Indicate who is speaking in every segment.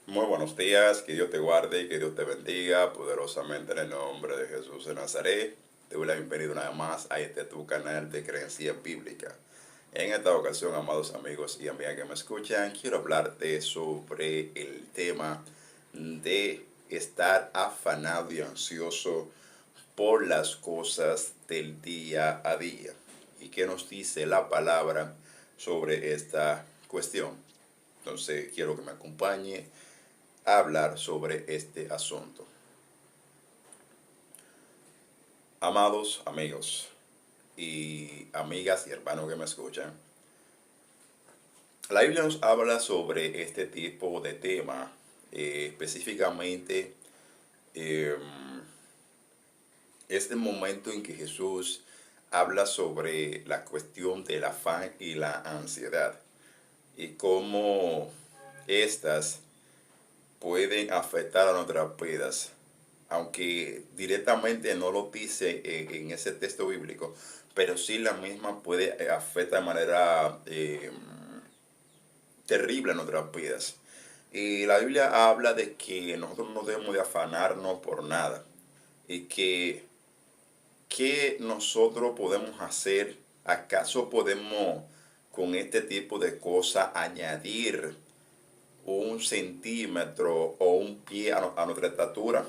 Speaker 1: Muy buenos días, que Dios te guarde y que Dios te bendiga poderosamente en el nombre de Jesús de Nazaret. Te doy la bienvenida una vez más a este tu canal de creencia bíblica. En esta ocasión, amados amigos y amigas que me escuchan, quiero hablarte sobre el tema de estar afanado y ansioso por las cosas del día a día. ¿Y qué nos dice la palabra sobre esta cuestión? Entonces, quiero que me acompañe hablar sobre este asunto. Amados amigos y amigas y hermanos que me escuchan, la Biblia nos habla sobre este tipo de tema, específicamente eh, este momento en que Jesús habla sobre la cuestión del afán y la ansiedad y cómo estas pueden afectar a nuestras vidas, aunque directamente no lo dice en ese texto bíblico, pero sí la misma puede afectar de manera terrible a nuestras vidas. Y la Biblia habla de que nosotros no debemos de afanarnos por nada y que nosotros podemos hacer, acaso podemos con este tipo de cosas añadir un centímetro o un pie a nuestra estatura.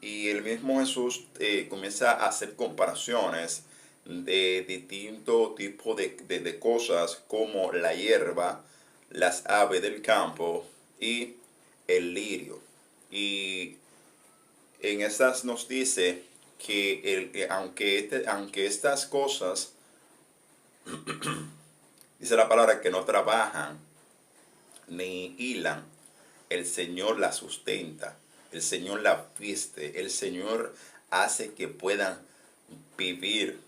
Speaker 1: Y el mismo Jesús comienza a hacer comparaciones de distintos tipos de cosas como la hierba, las aves del campo y el lirio. Y en estas nos dice que aunque estas cosas, dice la palabra, que no trabajan ni hilan, el Señor la sustenta, el Señor la viste, el Señor hace que puedan vivir.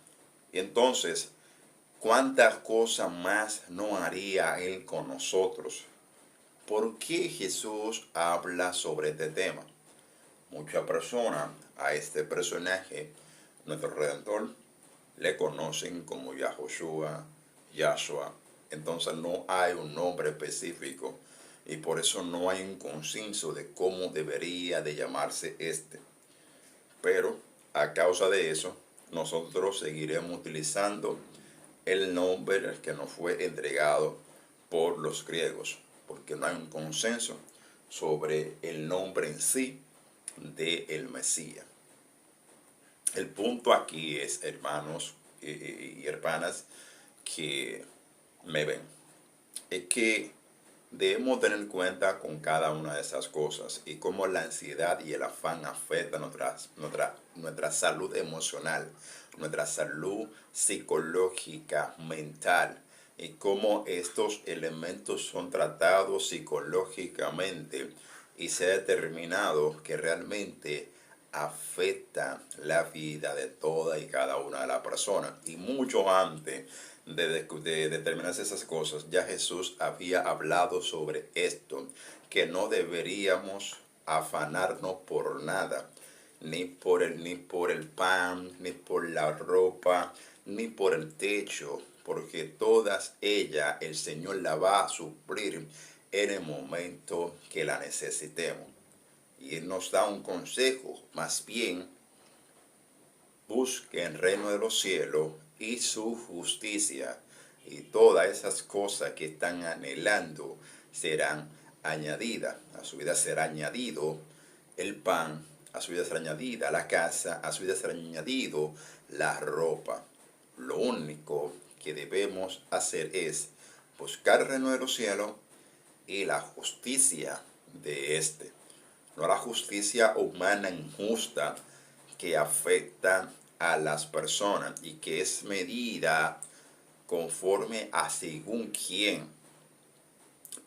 Speaker 1: Y entonces, ¿cuántas cosas más no haría Él con nosotros? ¿Por qué Jesús habla sobre este tema? Muchas personas a este personaje, nuestro Redentor, le conocen como Yahoshua, Yahshua. Entonces no hay un nombre específico y por eso no hay un consenso de cómo debería de llamarse este. Pero a causa de eso, nosotros seguiremos utilizando el nombre que nos fue entregado por los griegos, porque no hay un consenso sobre el nombre en sí de el Mesías. El punto aquí es, hermanos y hermanas que me ven, es que debemos tener en cuenta con cada una de esas cosas y cómo la ansiedad y el afán afectan nuestra salud emocional, nuestra salud psicológica, mental, y cómo estos elementos son tratados psicológicamente y se ha determinado que realmente afecta la vida de toda y cada una de las personas. Y mucho antes de determinarse esas cosas, ya Jesús había hablado sobre esto, que no deberíamos afanarnos por nada, ni por el pan, ni por la ropa, ni por el techo, porque todas ellas el Señor la va a suplir en el momento que la necesitemos. Y Él nos da un consejo, más bien, busque el reino de los cielos y su justicia, y todas esas cosas que están anhelando serán añadidas. A su vida será añadido el pan, a su vida será añadida la casa, a su vida será añadido la ropa. Lo único que debemos hacer es buscar el reino de los cielos y la justicia de éste, no la justicia humana injusta que afecta a las personas y que es medida conforme a según quién,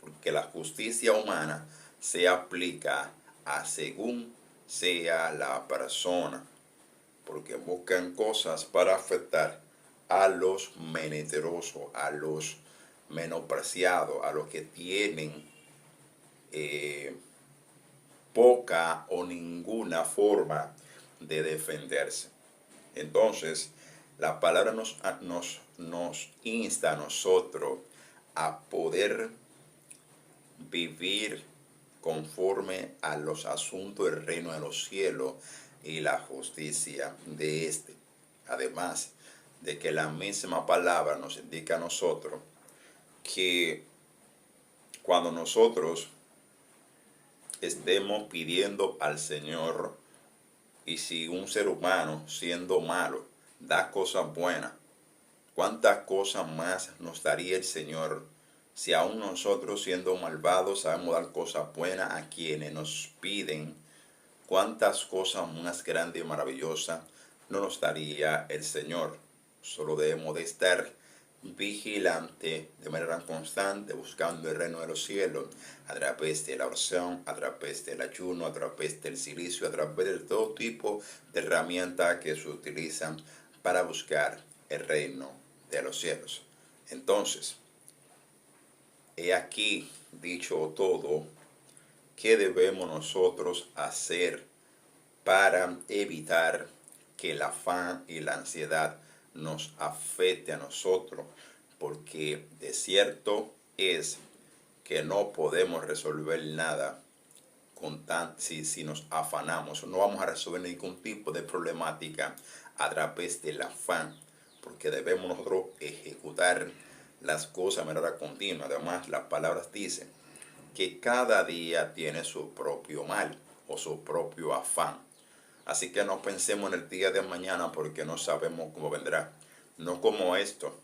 Speaker 1: porque la justicia humana se aplica a según sea la persona, porque buscan cosas para afectar a los menesterosos, a los menospreciados, a los que tienen eh, poca o ninguna forma de defenderse. Entonces, la palabra nos insta a nosotros a poder vivir conforme a los asuntos del reino de los cielos y la justicia de éste. Además de que la misma palabra nos indica a nosotros que cuando nosotros estemos pidiendo al Señor, y si un ser humano siendo malo da cosas buenas, ¿cuántas cosas más nos daría el Señor si aún nosotros siendo malvados sabemos dar cosas buenas a quienes nos piden? ¿Cuántas cosas más grandes y maravillosas no nos daría el Señor? Solo debemos de estar vigilante de manera constante, buscando el reino de los cielos a través de la oración, a través del ayuno, a través del silicio, a través de todo tipo de herramientas que se utilizan para buscar el reino de los cielos. Entonces, he aquí dicho todo, ¿qué debemos nosotros hacer para evitar que el afán y la ansiedad nos afecte a nosotros? Porque de cierto es que no podemos resolver nada si nos afanamos. No vamos a resolver ningún tipo de problemática a través del afán, porque debemos nosotros ejecutar las cosas de manera continua. Además, las palabras dicen que cada día tiene su propio mal o su propio afán. Así que no pensemos en el día de mañana porque no sabemos cómo vendrá. No como esto,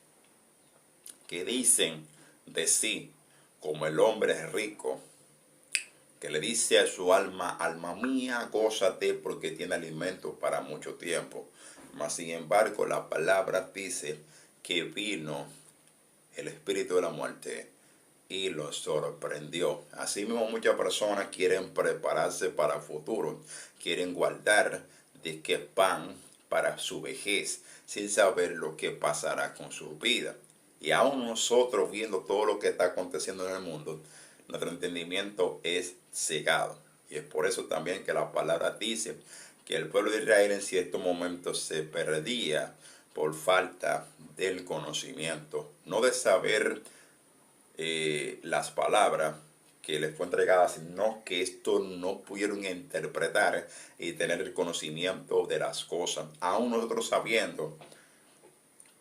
Speaker 1: que dicen de sí, como el hombre rico, que le dice a su alma, alma mía, gózate porque tiene alimento para mucho tiempo. Mas sin embargo, la palabra dice que vino el espíritu de la muerte y lo sorprendió. Así mismo muchas personas quieren prepararse para el futuro, quieren guardar de qué pan para su vejez, sin saber lo que pasará con su vida. Y aún nosotros viendo todo lo que está aconteciendo en el mundo, nuestro entendimiento es cegado. Y es por eso también que la palabra dice que el pueblo de Israel en ciertos momentos se perdía por falta del conocimiento, no de saber las palabras que les fue entregadas, sino que esto no pudieron interpretar y tener el conocimiento de las cosas, aún nosotros sabiendo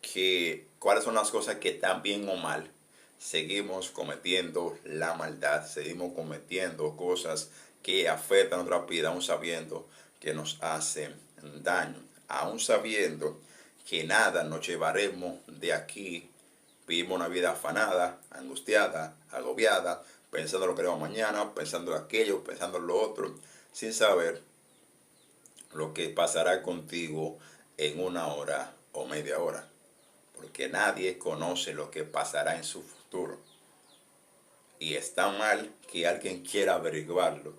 Speaker 1: que cuáles son las cosas que están bien o mal, seguimos cometiendo la maldad, seguimos cometiendo cosas que afectan a nuestra vida, aún sabiendo que nos hacen daño, aún sabiendo que nada nos llevaremos de aquí. Vivimos una vida afanada, angustiada, agobiada, pensando lo que haremos mañana, pensando en aquello, pensando en lo otro, sin saber lo que pasará contigo en una hora o media hora. Porque nadie conoce lo que pasará en su futuro. Y está mal que alguien quiera averiguarlo,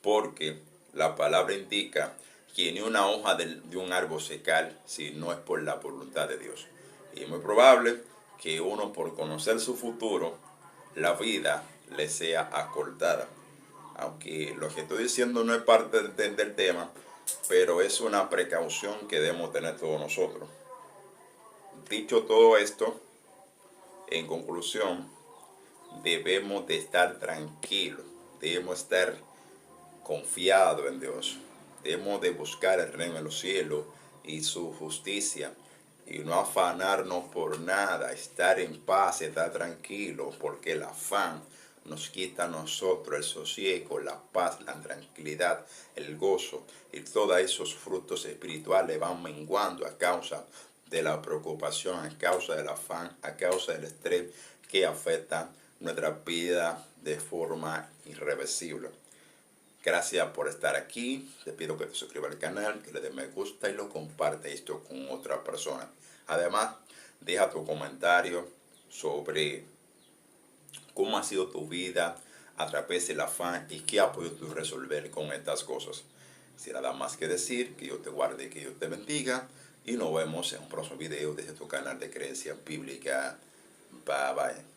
Speaker 1: porque la palabra indica que ni una hoja de un árbol se cae si no es por la voluntad de Dios. Y es muy probable que uno, por conocer su futuro, la vida le sea acortada. Aunque lo que estoy diciendo no es parte del tema, pero es una precaución que debemos tener todos nosotros. Dicho todo esto, en conclusión, debemos de estar tranquilos, debemos estar confiados en Dios, debemos de buscar el reino de los cielos y su justicia, y no afanarnos por nada, estar en paz, estar tranquilos, porque el afán nos quita a nosotros el sosiego, la paz, la tranquilidad, el gozo, y todos esos frutos espirituales van menguando a causa de la preocupación, a causa del afán, a causa del estrés que afecta nuestra vida de forma irreversible. Gracias por estar aquí. Te pido que te suscribas al canal, que le des me gusta y lo comparte esto con otra persona. Además, deja tu comentario sobre cómo ha sido tu vida a través del afán y qué has podido resolver con estas cosas. Sin nada más que decir, que Dios te guarde y que Dios te bendiga. Y nos vemos en un próximo video desde tu canal de Creencia Bíblica. Bye bye.